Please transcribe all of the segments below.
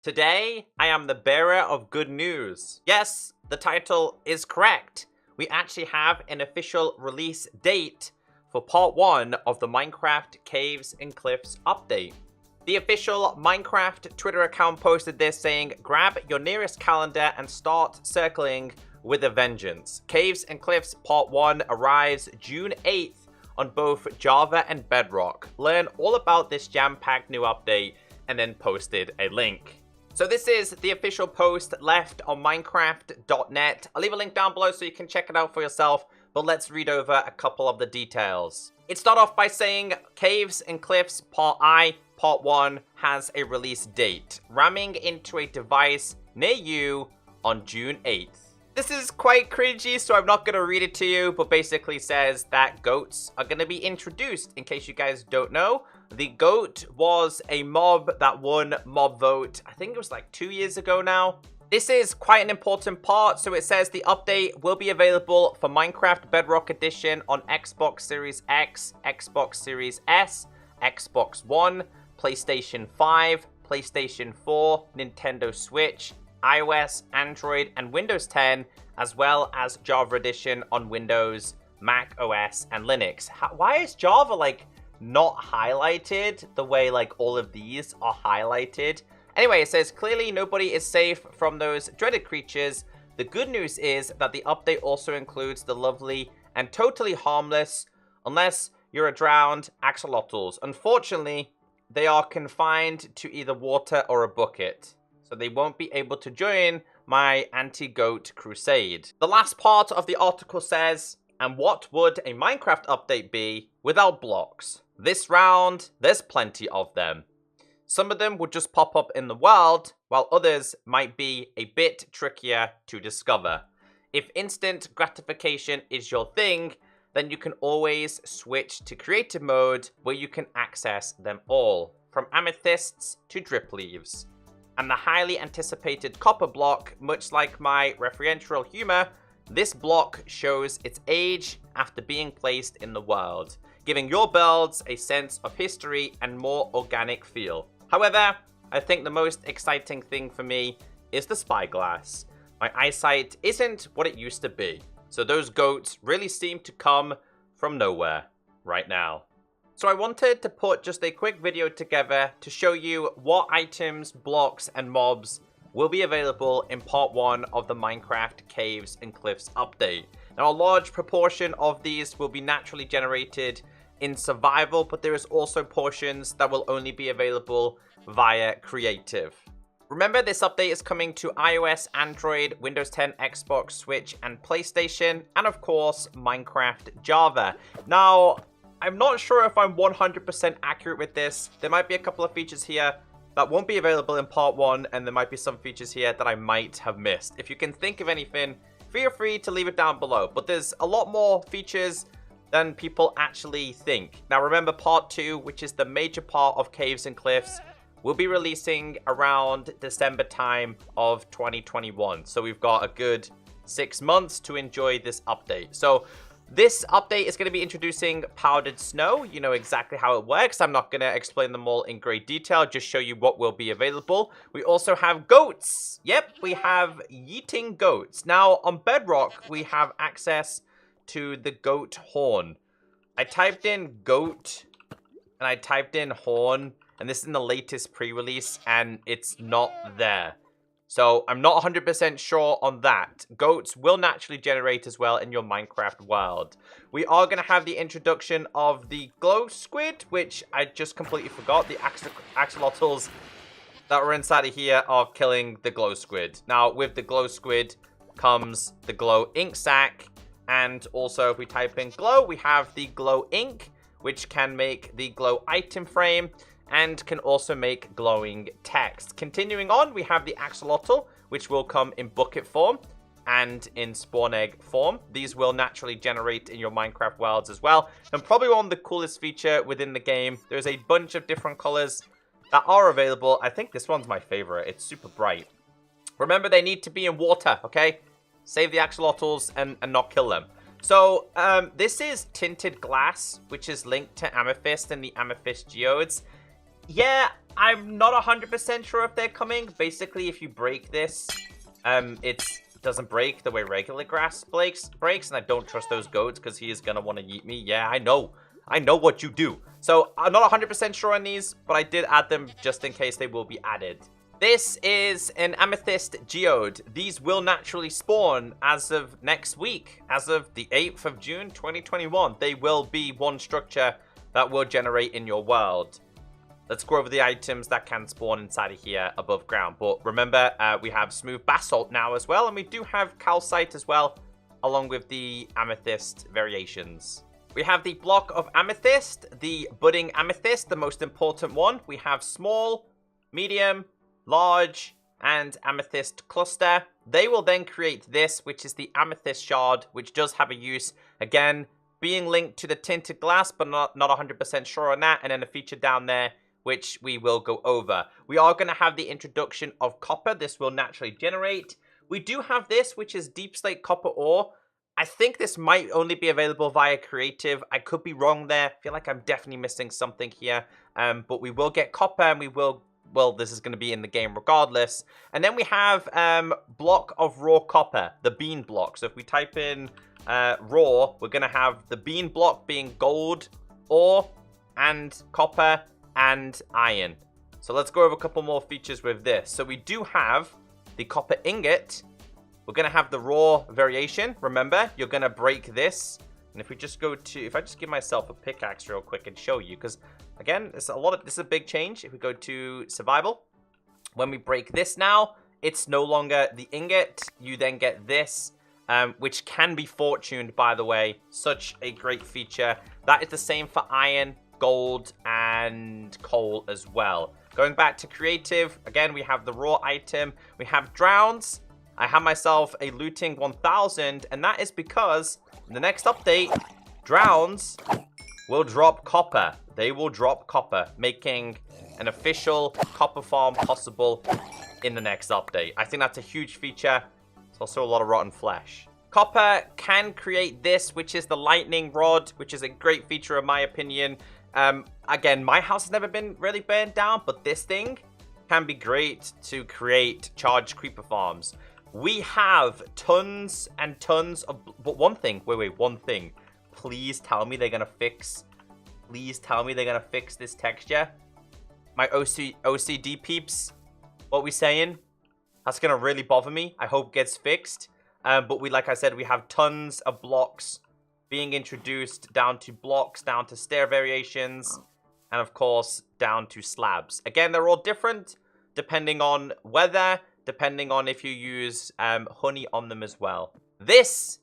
Today, I am the bearer of good news. Yes, the title is correct. We actually have an official release date for part 1 of the Minecraft Caves and Cliffs update. The official Minecraft Twitter account posted this saying, grab your nearest calendar and start circling with a vengeance. Caves and Cliffs part 1 arrives June 8th on both Java and Bedrock. Learn all about this jam-packed new update and then posted a link. So this is the official post left on Minecraft.net. I'll leave a link down below so you can check it out for yourself, but let's read over a couple of the details. It starts off by saying Caves and Cliffs Part 1 has a release date, ramming into a device near you on June 8th. This is quite cringy, so I'm not going to read it to you, but basically says that goats are going to be introduced. In case you guys don't know, the goat was a mob that won mob vote. I think it was like 2 years ago now. This is quite an important part, so it says the update will be available for Minecraft Bedrock Edition on Xbox Series X, Xbox Series S, Xbox One, PlayStation 5, PlayStation 4, Nintendo Switch, iOS, Android, and Windows 10, as well as Java Edition on Windows, Mac OS, and Linux. Why is Java, like, not highlighted the way, like, all of these are highlighted? Anyway, it says, clearly nobody is safe from those dreaded creatures. The good news is that the update also includes the lovely and totally harmless, unless you're a drowned, axolotls. Unfortunately, they are confined to either water or a bucket, so they won't be able to join my anti-goat crusade. The last part of the article says, and what would a Minecraft update be without blocks? This round, there's plenty of them. Some of them would just pop up in the world, while others might be a bit trickier to discover. If instant gratification is your thing, then you can always switch to creative mode where you can access them all, from amethysts to drip leaves. And the highly anticipated copper block, much like my referential humor, this block shows its age after being placed in the world, giving your builds a sense of history and more organic feel. However, I think the most exciting thing for me is the spyglass. My eyesight isn't what it used to be, so those goats really seem to come from nowhere right now. So I wanted to put just a quick video together to show you what items, blocks, and mobs will be available in part 1 of the Minecraft Caves and Cliffs update. Now, a large proportion of these will be naturally generated in survival, but there is also portions that will only be available via creative. Remember, this update is coming to iOS, Android, Windows 10, Xbox, Switch, and PlayStation, and of course, Minecraft Java. Now, I'm not sure if I'm 100% accurate with this. There might be a couple of features here that won't be available in part 1, and there might be some features here that I might have missed. If you can think of anything, feel free to leave it down below. But there's a lot more features than people actually think. Now remember, part 2, which is the major part of Caves and Cliffs, will be releasing around December time of 2021. So we've got a good 6 months to enjoy this update. So this update is going to be introducing powdered snow. You know exactly how it works. I'm not going to explain them all in great detail, just show you what will be available. We also have goats. Yep, we have yeeting goats. Now, on Bedrock, we have access to the goat horn. I typed in goat, and I typed in horn, and this is in the latest pre-release, and it's not there. So I'm not 100% sure on that. Goats will naturally generate as well in your Minecraft world. We are going to have the introduction of the glow squid, which I just completely forgot. The axolotls that were inside of here are killing the glow squid. Now, with the glow squid comes the glow ink sac. And also, if we type in glow, we have the glow ink, which can make the glow item frame and can also make glowing text. Continuing on, we have the axolotl, which will come in bucket form and in spawn egg form. These will naturally generate in your Minecraft worlds as well. And probably one of the coolest feature within the game. There's a bunch of different colors that are available. I think this one's my favorite. It's super bright. Remember, they need to be in water, okay? Save the axolotls and not kill them. So, this is tinted glass, which is linked to Amethyst and the Amethyst Geodes. Yeah, I'm not 100% sure if they're coming. Basically, if you break this, it doesn't break the way regular grass breaks, and I don't trust those goats because he is going to want to yeet me. Yeah, I know. I know what you do. So I'm not 100% sure on these, but I did add them just in case they will be added. This is an Amethyst Geode. These will naturally spawn as of next week, as of the 8th of June, 2021. They will be one structure that will generate in your world. Let's go over the items that can spawn inside of here above ground. But remember, we have smooth basalt now as well, and we do have calcite as well, along with the amethyst variations. We have the block of amethyst, the budding amethyst, the most important one. We have small, medium, large, and amethyst cluster. They will then create this, which is the amethyst shard, which does have a use. Again, being linked to the tinted glass, but not 100% sure on that. And then a feature down there, which we will go over. We are going to have the introduction of copper. This will naturally generate. We do have this, which is deep slate copper ore. I think this might only be available via creative. I could be wrong there. I feel like I'm definitely missing something here. But we will get copper, and we will... Well, this is going to be in the game regardless. And then we have block of raw copper, the bean block. So if we type in raw, we're going to have the bean block being gold, ore, and copper, and iron. So let's go over a couple more features with this. So we do have the copper ingot. We're going to have the raw variation. Remember, you're going to break this. And if we just go to, if I just give myself a pickaxe real quick and show you, because again, this is a big change. If we go to survival, when we break this now, it's no longer the ingot. You then get this, which can be fortuned, by the way. Such a great feature. That is the same for iron, gold, and coal as well. Going back to creative, again, we have the raw item. We have drowns. I have myself a looting 1000, and that is because in the next update, drowns will drop copper. They will drop copper, making an official copper farm possible in the next update. I think that's a huge feature. It's also a lot of rotten flesh. Copper can create this, which is the lightning rod, which is a great feature in my opinion. Again, my house has never been really burned down, but this thing can be great to create charged creeper farms. We have tons and tons of... But one thing, wait, one thing. Please tell me they're going to fix... Please tell me they're going to fix this texture. My OCD peeps, what we saying? That's going to really bother me. I hope it gets fixed. But like I said, we have tons of blocks being introduced, down to blocks, down to stair variations, and of course, down to slabs. Again, they're all different depending on weather, depending on if you use honey on them as well. This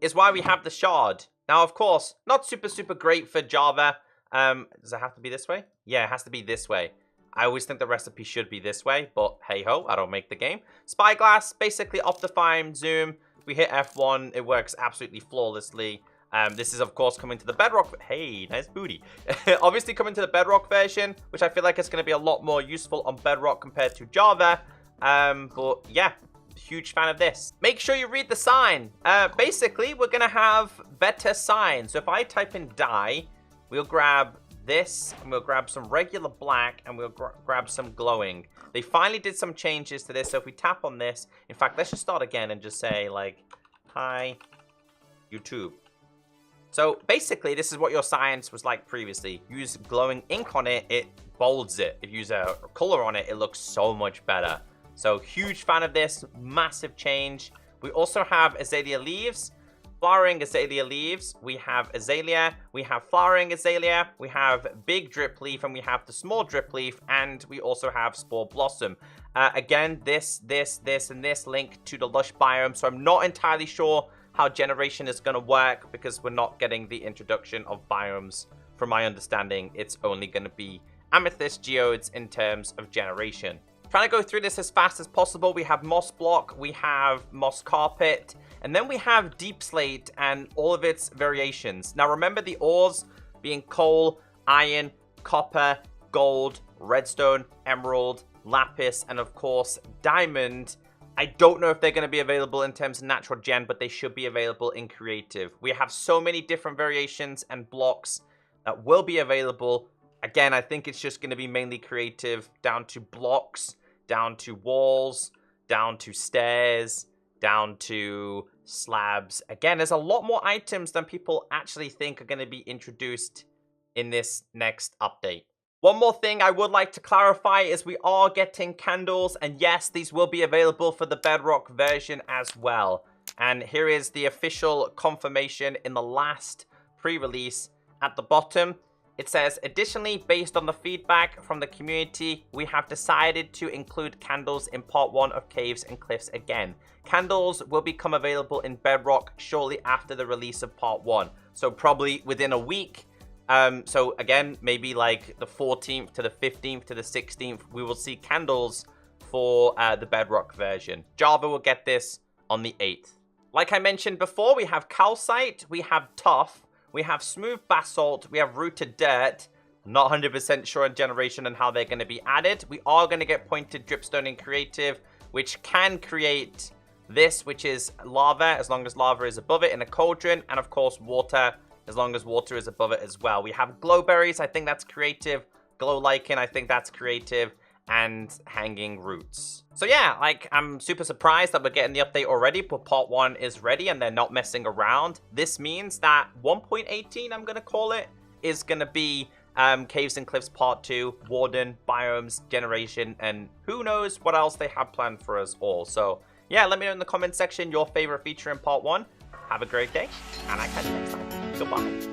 is why we have the shard. Now, of course, not super great for Java. Does it have to be this way? Yeah, it has to be this way. I always think the recipe should be this way, but hey-ho, I don't make the game. Spyglass, basically optifine, zoom. We hit F1, it works absolutely flawlessly. This is, of course, coming to the Bedrock... Hey, nice booty. Obviously coming to the Bedrock version, which I feel like is going to be a lot more useful on Bedrock compared to Java. But yeah, huge fan of this. Make sure you read the sign. Basically, we're going to have better signs. So if I type in dye, we'll grab this, and we'll grab some regular black, and we'll grab some glowing. They finally did some changes to this, so if we tap on this... In fact, let's just start again and just say, like, hi, YouTube. So basically, this is what your science was like previously. Use glowing ink on it, it bolds it. If you use a color on it, it looks so much better. So huge fan of this, massive change. We also have azalea leaves, flowering azalea leaves. We have azalea, we have flowering azalea, we have big drip leaf, and we have the small drip leaf, and we also have spore blossom. Again, this, and this link to the lush biome. So I'm not entirely sure how generation is going to work because we're not getting the introduction of biomes. From my understanding, it's only going to be amethyst geodes in terms of generation. Trying to go through this as fast as possible. We have moss block, we have moss carpet, and then we have deep slate and all of its variations. Now remember the ores being coal, iron, copper, gold, redstone, emerald, lapis, and of course diamond. I don't know if they're going to be available in terms of natural gen, but they should be available in creative. We have so many different variations and blocks that will be available Again, I think it's just going to be mainly creative, down to blocks, down to walls, down to stairs, down to slabs. Again, there's a lot more items than people actually think are going to be introduced in this next update. One more thing I would like to clarify is we are getting candles, and yes, these will be available for the Bedrock version as well. And here is the official confirmation in the last pre-release at the bottom. It says, additionally, based on the feedback from the community, we have decided to include candles in part 1 of Caves and Cliffs again. Candles will become available in Bedrock shortly after the release of part 1. So probably within a week. So again, maybe like the 14th to the 15th to the 16th, we will see candles for the Bedrock version. Java will get this on the 8th. Like I mentioned before, we have calcite, we have tuff, we have smooth basalt, we have rooted dirt. I'm not 100% sure on generation and how they're going to be added. We are going to get pointed dripstone in creative, which can create this, which is lava, as long as lava is above it in a cauldron, and of course water, as long as water is above it as well. We have glowberries, I think that's creative. Glow lichen, I think that's creative. And hanging roots. So yeah, like, I'm super surprised that we're getting the update already, but part 1 is ready and they're not messing around. This means that 1.18, I'm gonna call it, is gonna be Caves and Cliffs part 2, Warden, Biomes, Generation, and who knows what else they have planned for us all. So yeah, let me know in the comment section your favorite feature in part 1. Have a great day, and I catch you next time. Goodbye.